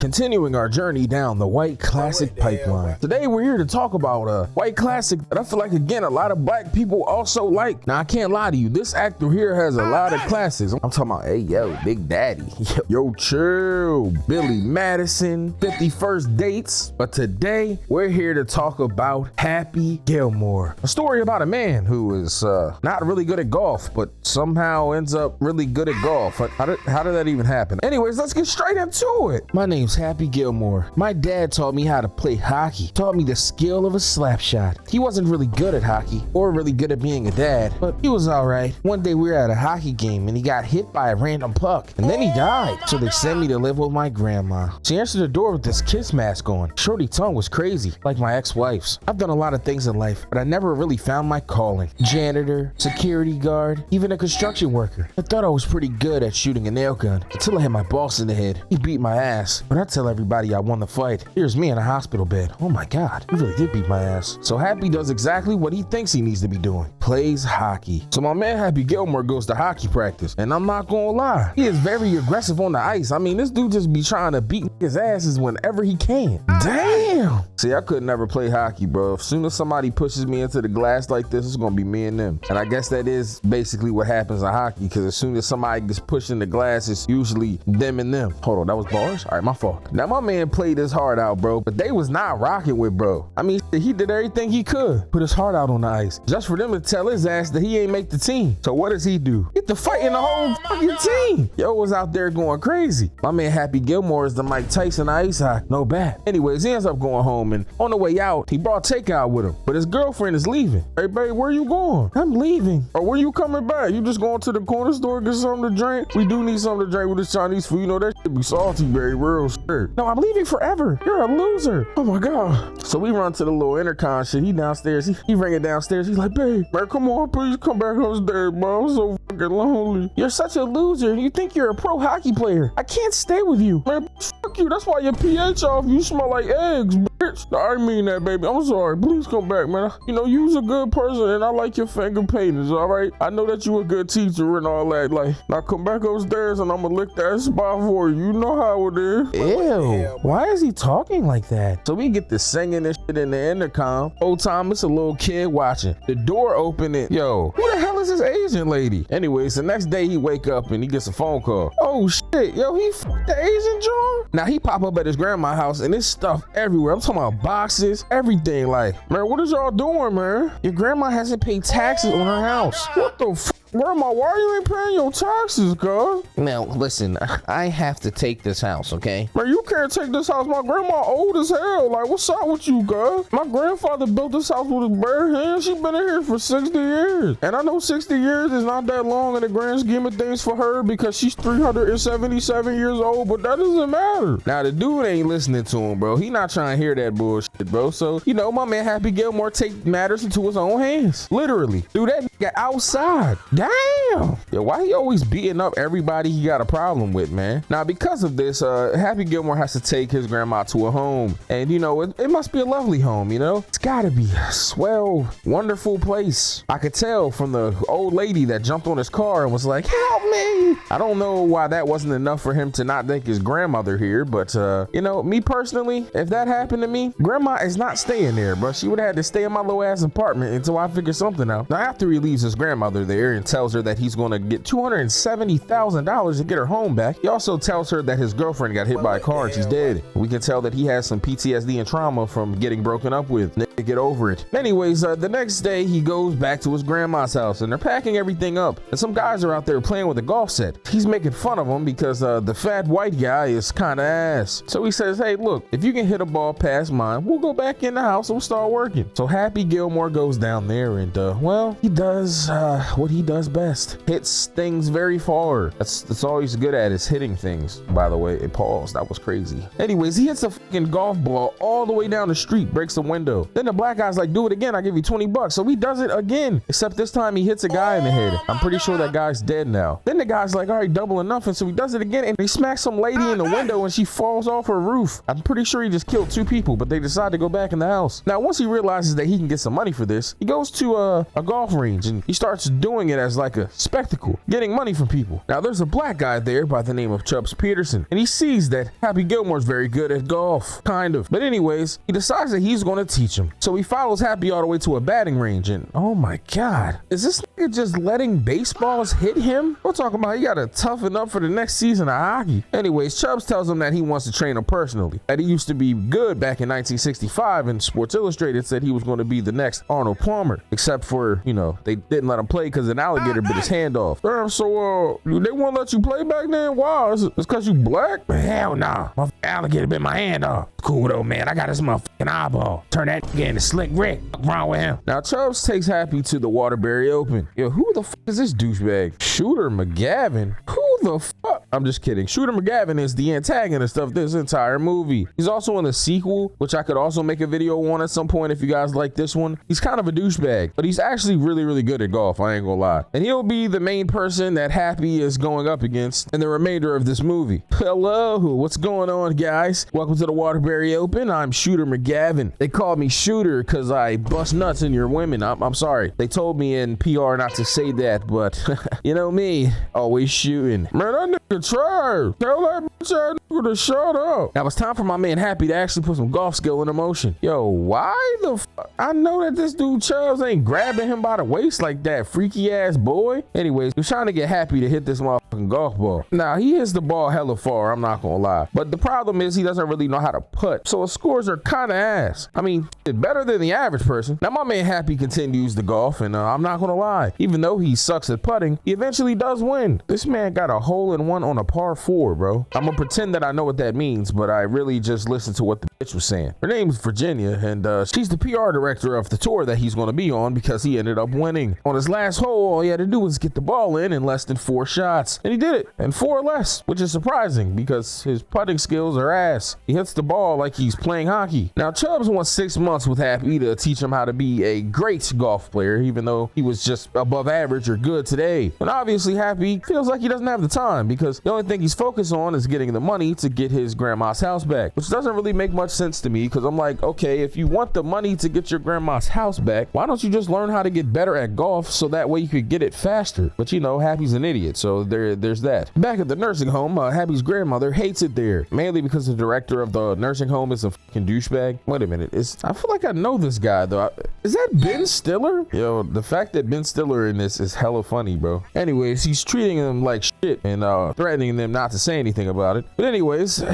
Continuing our journey down the white classic pipeline. Today we're here to talk about a white classic that I feel like, again, a lot of black people also like. Now I can't lie to you, this actor here has a lot of classics. I'm talking about, hey yo, Big Daddy, yo chill, Billy Madison, 50 First Dates. But today we're here to talk about Happy Gilmore, a story about a man who is not really good at golf, but somehow ends up really good at golf. How did that even happen? Anyways, let's get straight into it. My name's Happy Gilmore. My dad taught me how to play hockey, taught me the skill of a slap shot. He wasn't really good at hockey or really good at being a dad, but he was all right. One day we were at a hockey game and he got hit by a random puck and then he died. So they sent me to live with my grandma. She answered the door with this kiss mask on. Shorty tongue was crazy, like my ex-wife's. I've done a lot of things in life, but I never really found my calling. Janitor, security guard, even a construction worker. I thought I was pretty good at shooting a nail gun until I hit my boss in the head. He beat my ass. But I tell everybody I won the fight. Here's me in a hospital bed. Oh my God, he really did beat my ass. So Happy does exactly what he thinks he needs to be doing. Plays hockey. So my man Happy Gilmore goes to hockey practice. And I'm not gonna lie, he is very aggressive on the ice. I mean, this dude just be trying to beat his asses whenever he can. Damn! See, I could never play hockey, bro. As soon as somebody pushes me into the glass like this, it's gonna be me and them. And I guess that is basically what happens in hockey, because as soon as somebody gets pushed in the glass, it's usually them and them. Hold on, that was bars? All right, my fault. Now my man played his heart out, bro, but they was not rocking with bro. I mean, he did everything he could, put his heart out on the ice, just for them to tell his ass that he ain't make the team. So what does he do? Get to fighting the whole fucking team. Yo was out there going crazy. My man Happy Gilmore is the Mike Tyson of ice hockey. No bad. Anyways, he ends up going home, and on the way out, he brought takeout with him, but his girlfriend is leaving. Hey babe, where you going? I'm leaving. Or when you coming back? You just going to the corner store, get something to drink? We do need something to drink with this Chinese food. You know, that shit be salty, very real shit. No, I'm leaving forever. You're a loser. Oh my God. So we run to the little intercom shit. He downstairs. He ring it downstairs. He's like, babe, man, come on, please come back upstairs, bro. I'm so fucking lonely. You're such a loser. You think you're a pro hockey player. I can't stay with you. Man, fuck you. That's why your pH off. You smell like eggs, bitch. I didn't mean that, baby. I'm sorry. Please come back, man. You know, you's a good person and I like your finger paintings, all right? I know that you a good teacher and all that. Like, now come back upstairs and I'm gonna lick that spot for you. You know how it is. Ew. Why is he talking like that? So we get to singing this shit in the intercom. Old time, it's a little kid watching. The door open it. Yo, who the hell is this Asian lady? Anyways, the next day he wake up and he gets a phone call. Oh shit, yo, he f***ed the Asian John? Now he pop up at his grandma's house and there's stuff everywhere. I'm talking about boxes, everything. Like, man, what is y'all doing, man? Your grandma hasn't paid taxes on her house. What the f***? Grandma, why you ain't paying your taxes, cuz? Now, listen, I have to take this house, okay? Man, you can't take this house. My grandma old as hell. Like, what's up with you, cuz? My grandfather built this house with his bare hands. She been in here for 60 years. And I know 60 years is not that long in the grand scheme of things for her because she's 377 years old, but that doesn't matter. Now, the dude ain't listening to him, bro. He not trying to hear that bullshit, bro. So, you know, my man Happy Gilmore take matters into his own hands. Literally. Dude, that nigga outside. Damn. Yo, why he always beating up everybody he got a problem with, man? Now, because of this, Happy Gilmore has to take his grandma to a home. And, you know, it must be a lovely home, you know? It's gotta be a swell, wonderful place. I could tell from the old lady that jumped on his car and was like, help me. I don't know why that wasn't enough for him to not thank his grandmother here, but, you know, me personally, if that happened to me, grandma is not staying there, bro. She would have had to stay in my little ass apartment until I figure something out. Now, after he leaves his grandmother there and tells her that he's going to get $270,000 to get her home back, he also tells her that his girlfriend got hit by a car and she's dead. We can tell that he has some PTSD and trauma from getting broken up with. Nigga, get over it. Anyways, the next day he goes back to his grandma's house and they're packing everything up. And some guys are out there playing with a golf set. He's making fun of them because the fat white guy is kind of ass. So he says, hey, look, if you can hit a ball past mine, we'll go back in the house and we'll start working. So Happy Gilmore goes down there and, well, he does what he does best. Hits things very far. That's all he's good at is hitting things. By the way, it paused. That was crazy. Anyways, he hits a fucking golf ball all the way down the street, breaks the window. Then the black guy's like, do it again, I'll give you $20. So he does it again, except this time he hits a guy in the head. I'm pretty sure that guy's dead now. Then the guy's like, all right, double or nothing. So he does it again, and he smacks some lady in the window, and she falls off her roof. I'm pretty sure he just killed 2 people, but they decide to go back in the house. Now, once he realizes that he can get some money for this, he goes to a golf range, and he starts doing it as like a spectacle, getting money from people. Now, there's a black guy there by the name of Chubbs Peterson, and he sees that Happy Gilmore's very good at golf, kind of. But anyways, he decides that he's going to teach him. So he follows Happy all the way to a batting range, and oh my God, is this nigga just letting baseballs hit him? We're talking about he got to toughen up for the next season of hockey. Anyways, Chubbs tells him that he wants to train him personally, that he used to be good back in 1965, and Sports Illustrated said he was going to be the next Arnold Palmer, except for, you know, they didn't let him play because an alligator bit his hand off. Damn, so they won't let you play back then? Wow, it's because you black? Hell nah, my alligator bit my hand off. Cool though, man, I got this motherfucking eyeball. Turn that nigga into Slick Rick. What's wrong with him? Now Chubbs takes Happy to the Waterbury Open. Yo, who the fuck is this douchebag? Shooter McGavin? Who the fuck? I'm just kidding. Shooter McGavin is the antagonist of this entire movie. He's also in the sequel, which I could also make a video on at some point if you guys like this one. He's kind of a douchebag, but he's actually really, really good at golf. I ain't gonna lie. And he'll be the main person that Happy is going up against in the remainder of this movie. Hello, what's going on, guys? Welcome to the Waterbury Open. I'm Shooter McGavin. They call me Shooter because I bust nuts in your women. I'm sorry. They told me in PR not to say that, but you know me, always shooting. Man, that nigga tried. Tell that bitch ass nigga to shut up. Now it's time for my man Happy to actually put some golf skill into motion. Yo, why the fuck? I know that this dude Chubbs ain't grabbing him by the waist like that freaky ass boy. Anyways, he's trying to get Happy to hit this motherfucking golf ball. Now he hits the ball hella far, I'm not gonna lie. But the problem is he doesn't really know how to putt. So his scores are kind of ass. I mean, it's better than the average person. Now my man Happy continues to golf, and I'm not gonna lie. Even though he sucks at putting, he eventually does win. This man got a hole-in-one on a par 4, bro. I'm gonna pretend that I know what that means, but I really just listened to what the bitch was saying. Her name's Virginia, and she's the PR director of the tour that he's gonna be on because he ended up winning. On his last hole, all he had to do was get the ball in less than 4 shots, and he did it in 4 or less, which is surprising because his putting skills are ass. He hits the ball like he's playing hockey. Now Chubbs wants 6 months with Happy to teach him how to be a great golf player, even though he was just above average or good today. But obviously Happy feels like he doesn't have the time because the only thing he's focused on is getting the money to get his grandma's house back, which doesn't really make much sense to me because I'm like, okay, if you want the money to get your grandma's house back, why don't you just learn how to get better at golf so that way you could get it faster? But you know, Happy's an idiot, so there's that. Back at the nursing home, Happy's grandmother hates it there, mainly because the director of the nursing home is a fucking douchebag. Wait a minute, I feel like I know this guy though. Is that Ben Stiller? Yo, the fact that Ben Stiller in this is hella funny, bro. Anyways, he's treating them like shit and threatening them not to say anything about it. But anyways,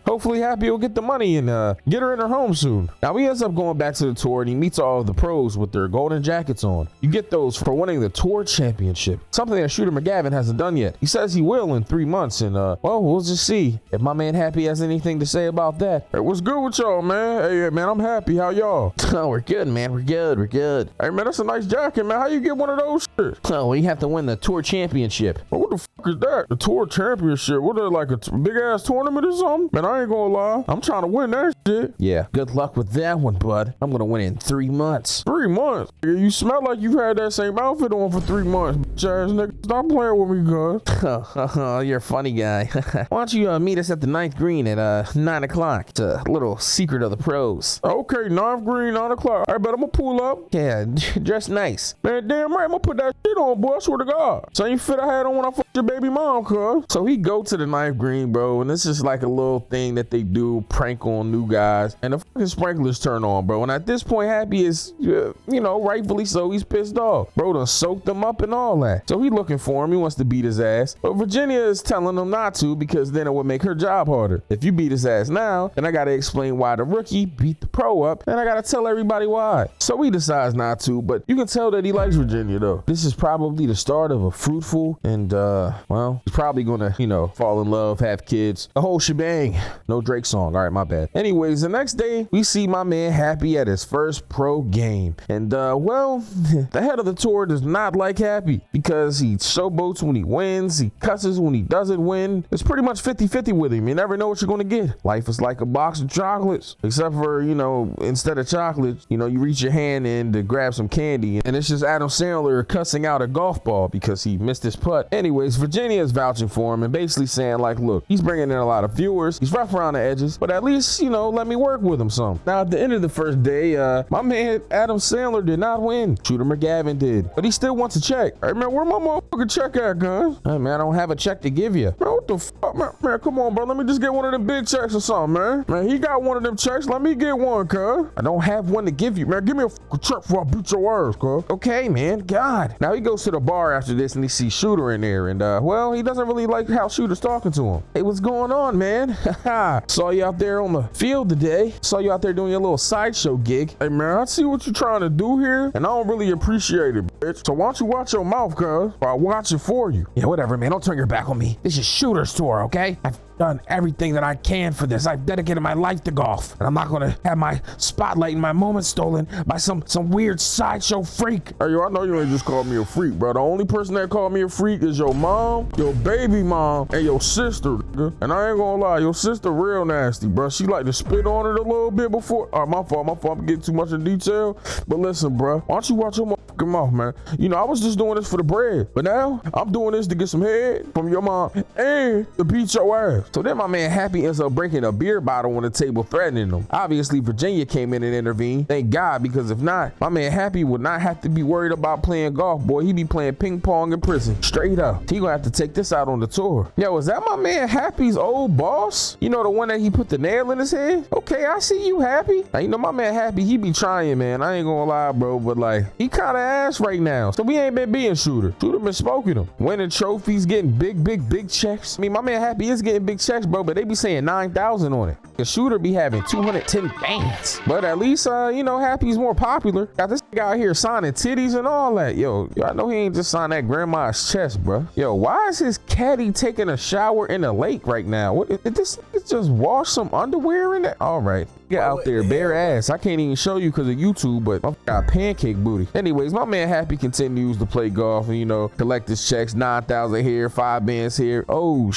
hopefully Happy will get the money and get her in her home soon. Now he ends up going back to the tour and he meets all of the pros with their golden jackets on. You get those for winning the tour championship, something that Shooter McGavin hasn't done yet. He says he will in 3 months, and well, we'll just see if my man Happy has anything to say about that. Hey, what's good with y'all, man? Hey man, I'm happy. How y'all? Oh, we're good, man. We're good. Hey man, that's a nice jacket, man. How you get one of those shirts? Oh, well, you have to win the tour championship. Well, what the fuck is that? The tour championship? What, like a big ass tournament or something? Man, I ain't gonna lie. I'm trying to win that shit. Yeah, good luck with that one, bud. I'm gonna win in 3 months. 3 months? You smell like you've had that same outfit on for 3 months. Bitch ass nigga, stop playing with me, cuz. You're a funny guy. Why don't you meet us at the 9th green at 9 o'clock? It's a little secret of the pros. Okay, 9th green, 9 o'clock. I bet I'm gonna pull up. Yeah, dress nice. Man, damn right, I'm gonna put that shit on, boy. I swear to God. Same fit I had on when I fucked your baby mom, cuz. So he go to the 9th green, bro, and this is like a little thing that they do, prank on new guys, and the fucking sprinklers turn on, bro. And at this point, Happy is, rightfully so, he's pissed off. Bro done soaked him up and all that. So he looking for him. He wants to beat his ass. But Virginia is telling him not to because then it would make her job harder. If you beat his ass now, then I gotta explain why the rookie beat the pro up, and I gotta tell everybody why. So he decides not to, but you can tell that he likes Virginia though. This is probably the start of a fruitful and well, he's probably gonna, fall in love, have kids, the whole shebang. No Drake song. All right, my bad. Anyways, the next day we see my man Happy at his first pro game. And well, the head of the tour does not like Happy because he showboats when he wins, he cusses when he doesn't win. It's pretty much 50-50 with him. You never know what you're gonna get. Life is like a box of chocolates, except for, instead of chocolates, you reach your hand in to grab some candy, and it's just Adam Sandler cussing out a golf ball because he missed his putt. Anyways, Virginia is vouching for him and basically saying like, look, he's bringing in a lot of viewers, he's rough around the edges, but at least, let me work with him some. Now, at the end of the first day, my man Adam Sandler did not win. Shooter McGavin did, but he still wants a check. Hey man, where my motherfucking check at, guys? Hey man, I don't have a check to give you. Man, what the fuck, man, come on, bro, let me just get one of them big checks or something, man. Man, he got one of them checks, let me get one, cuz. I don't have one to give you, man. Give me a fucking check before I beat your ass, cuz. Okay, man, God. Now he goes to the bar after this and he sees Shooter in there, and well, he doesn't really like how Shooter's talking to him. Hey, what's going on, man? Saw you out there on the field today. Saw you out there doing your little sideshow gig. Hey man, I see what you're trying to do here, and I don't really appreciate it, bitch. So why don't you watch your mouth, cuz, or I'll watch it for you. Yeah, whatever, man. Don't turn your back on me. This is Shooter's tour, okay? I've done everything that I can for this. I've dedicated my life to golf, and I'm not gonna have my spotlight and my moment stolen by some weird sideshow freak. Hey, yo, I know you ain't just called me a freak, bro. The only person that called me a freak is your mom, your baby mom, and your sister, nigga. And I ain't gonna lie, your sister real nasty, bro. She like to spit on it a little bit before. All right, my fault. I'm getting too much in detail. But listen, bro, why don't you watch your motherfucking mouth, man? I was just doing this for the bread, but now I'm doing this to get some head from your mom and to beat your ass. So then my man Happy ends up breaking a beer bottle on the table, threatening him. Obviously, Virginia came in and intervened. Thank God, because if not, my man Happy would not have to be worried about playing golf, boy. He'd be playing ping pong in prison. Straight up. He gonna have to take this out on the tour. Yo, is that my man Happy's old boss? The one that he put the nail in his head? Okay, I see you, Happy. Now, my man Happy, he be trying, man. I ain't gonna lie, bro, but like, he kind of ass right now. So we ain't been being Shooter. Shooter been smoking him. Winning trophies, getting big checks. I mean, my man Happy is getting big checks, bro, but they be saying 9,000 on it. The Shooter be having 210 bands. But at least, Happy's more popular. Got this guy out here signing titties and all that. Yo, I know he ain't just signed that grandma's chest, bro. Yo, why is his caddy taking a shower in a lake right now? What did this just wash some underwear in it? All right. Get out there, bare ass. I can't even show you because of YouTube, but I got pancake booty. Anyways, my man Happy continues to play golf and, collect his checks, 9,000 here, 5 bands here. Oh,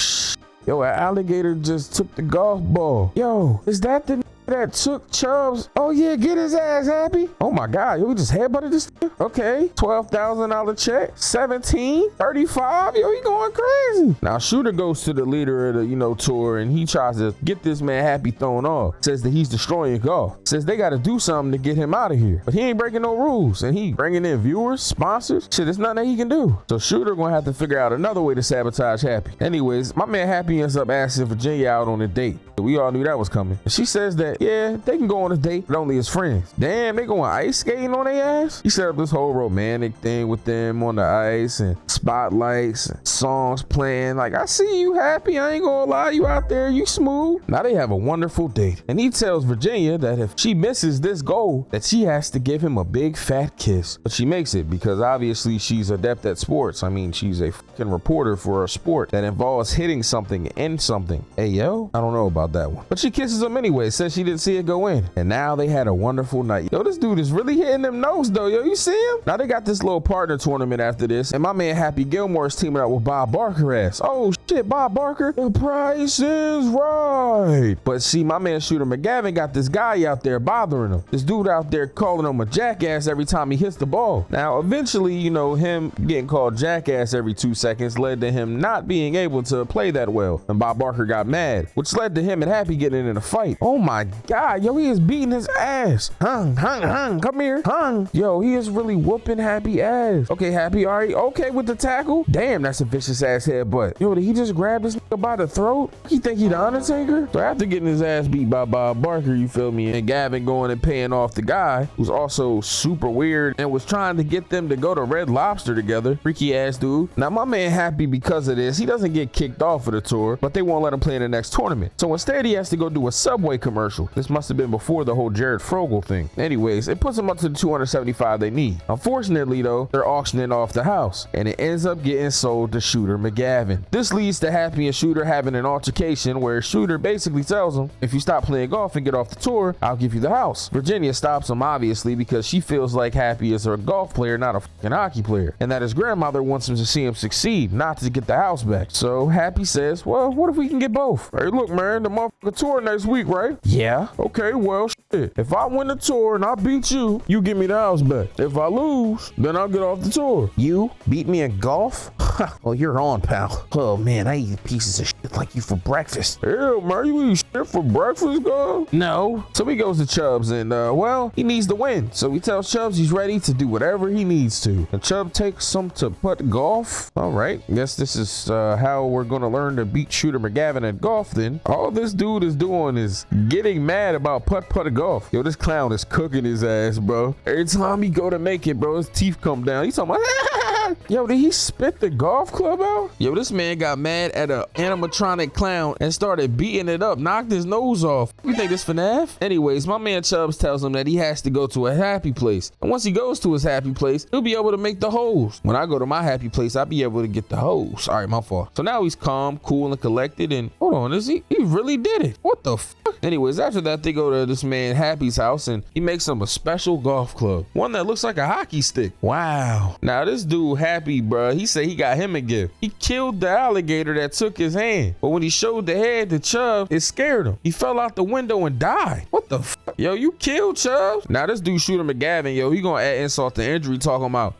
yo, an alligator just took the golf ball. Yo, is that the that took Chubbs? Oh yeah, get his ass, Happy. Oh my God, yo, he just headbutted this thing? Okay, $12,000 check, 17, 35. Yo, he going crazy. Now Shooter goes to the leader of the tour, and he tries to get this man Happy thrown off. Says that he's destroying golf. Says they got to do something to get him out of here. But he ain't breaking no rules, and he bringing in viewers, sponsors. Shit, there's nothing that he can do. So Shooter gonna have to figure out another way to sabotage Happy. Anyways, my man Happy ends up asking Virginia out on a date. We all knew that was coming. And she says that, yeah, they can go on a date, but only as friends. Damn, they going ice skating on their ass? He set up this whole romantic thing with them on the ice and spotlights and songs playing. Like, I see you Happy. I ain't gonna lie, you out there, you smooth. Now they have a wonderful date. And he tells Virginia that if she misses this goal, that she has to give him a big fat kiss. But she makes it because obviously she's adept at sports. I mean, she's a fucking reporter for a sport that involves hitting something in something. Hey, yo, I don't know about that one. But she kisses him anyway, says she didn't see it go in. And now they had a wonderful night. Yo, this dude is really hitting them notes though. Yo, you see him? Now they got this little partner tournament after this, and my man Happy Gilmore is teaming up with Bob Barker ass. Oh shit, Bob Barker, the price is right. But see, my man Shooter McGavin got this guy out there bothering him. This dude out there calling him a jackass every time he hits the ball. Now eventually, him getting called jackass every 2 seconds led to him not being able to play that well, and Bob Barker got mad, which led to him and Happy getting in a fight. Oh my God, yo, he is beating his ass. Hung, come here, hung. Yo, he is really whooping Happy ass. Okay, Happy, all right, okay with the tackle. Damn, that's a vicious ass headbutt. Yo, did he just grab this nigga by the throat? He think he the Undertaker? So after getting his ass beat by Bob Barker, you feel me, and Gavin going and paying off the guy who's also super weird and was trying to get them to go to Red Lobster together, freaky ass dude. Now my man Happy, because of this, he doesn't get kicked off of the tour, but they won't let him play in the next tournament. So instead he has to go do a Subway commercial. commercial. This must have been before the whole Jared Frogel thing. Anyways, it puts them up to the 275 they need. Unfortunately though, they're auctioning off the house and it ends up getting sold to Shooter McGavin. This leads to Happy and Shooter having an altercation where Shooter basically tells him, if you stop playing golf and get off the tour, I'll give you the house. Virginia stops him obviously because she feels like Happy is a golf player, not a fucking hockey player, and that his grandmother wants him to see him succeed, not to get the house back. So Happy says, well, what if we can get both? Hey, look, man, the motherfucking tour next week, right? Yeah. Okay, well, shit. If I win the tour and I beat you, you give me the house back. If I lose, then I'll get off the tour. You beat me in golf? Well, you're on, pal. Oh man, I eat pieces of shit like you for breakfast. Hell, man, you eat shit for breakfast, girl? No. So he goes to Chubbs and, well, he needs to win. So he tells Chubbs he's ready to do whatever he needs to. And Chubb takes him to putt golf. All right, guess this is how we're gonna learn to beat Shooter McGavin at golf then. All this dude is doing is getting mad about putt golf. Yo, this clown is cooking his ass, bro. Every time he go to make it, bro, his teeth come down. He's talking about, yo, did he spit the golf club out? Yo, this man got mad at an animatronic clown and started beating it up, knocked his nose off. You think this FNAF? Anyways, my man Chubbs tells him that he has to go to a happy place. And once he goes to his happy place, he'll be able to make the holes. When I go to my happy place, I'll be able to get the holes. All right, my fault. So now he's calm, cool, and collected. And hold on, he really did it. What the fuck? Anyways, after that, they go to this man Happy's house and he makes him a special golf club. One that looks like a hockey stick. Wow. Now this dude Happy, bro, he said he got him a gift. He killed the alligator that took his hand. But when he showed the head to Chubb, it scared him. He fell out the window and died. What the fuck? Yo, you killed Chubb? Now this dude Shooter McGavin, yo, he gonna add insult to injury talking about,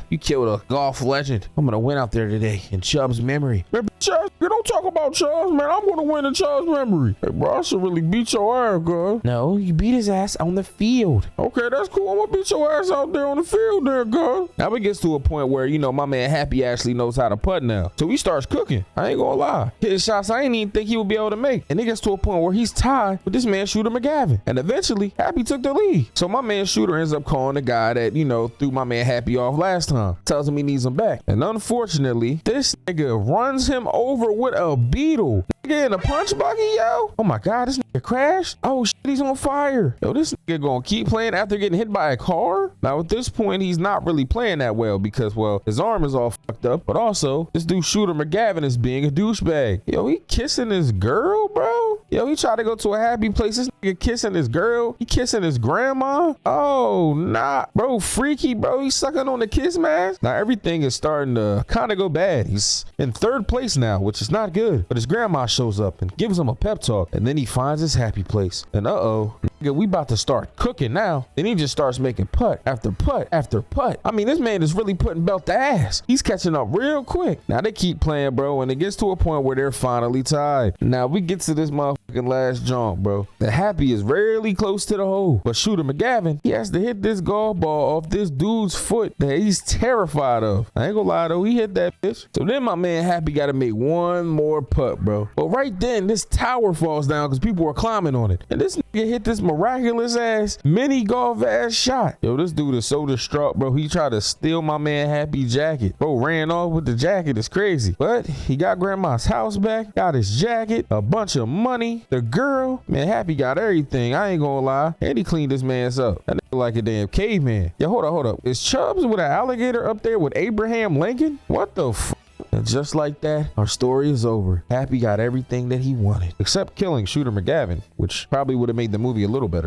you killed a golf legend. I'm gonna win out there today in Chubb's memory. Man, Chubbs, you don't talk about Chubbs, man. I'm gonna win in Chubb's memory. Hey, bro, I should really beat your ass, girl. No, you beat his ass on the field. Okay, that's cool. I'm gonna beat your ass out there on the field there, girl. Now it gets to a point where, you know, my man Happy actually knows how to putt now. So he starts cooking. I ain't gonna lie. Hitting shots I ain't even think he would be able to make. And it gets to a point where he's tied with this man Shooter McGavin. And eventually, Happy took the lead. So my man Shooter ends up calling the guy that, you know, threw my man Happy off last time. Tells him he needs him back. And unfortunately, this nigga runs him over with a beetle. Nigga in a punch buggy, yo. Oh my God, this nigga crashed. Oh shit, he's on fire. Yo, this nigga gonna keep playing after getting hit by a car? Now at this point, he's not really playing that well because, well, his arm is all fucked up, but also this dude Shooter McGavin is being a douchebag. Yo, he kissing his girl, bro. Yo, he tried to go to a happy place. This nigga kissing his girl. He kissing his grandma. Oh, nah. Bro, freaky, bro. He's sucking on the kiss mask. Now everything is starting to kind of go bad. He's in third place now, which is not good. But his grandma shows up and gives him a pep talk. And then he finds his happy place. And uh-oh, nigga, we about to start cooking now. Then he just starts making putt after putt after putt. I mean, this man is really putting belt to ass. He's catching up real quick. Now they keep playing, bro, and it gets to a point where they're finally tied. Now we get to this motherfucking last jump, bro. The happy is rarely close to the hole, but Shooter McGavin, he has to hit this golf ball off this dude's foot that he's terrified of. I ain't gonna lie though, he hit that bitch. So then my man Happy got to make one more putt, bro. But right then, this tower falls down because people were climbing on it, and this nigga hit this miraculous ass mini golf ass shot. Yo, this dude is so distraught, bro. He tried to steal my man Happy jacket. Bro ran off with the jacket. It's crazy. But he got grandma's house back, got his jacket, a bunch of money, the girl. Man, Happy got everything. I ain't gonna lie. And he cleaned this man's up. That nigga like a damn caveman. Yo, hold up. Is Chubbs with an alligator up there with Abraham Lincoln? What the f? And just like that, our story is over. Happy got everything that he wanted, except killing Shooter McGavin, which probably would have made the movie a little better.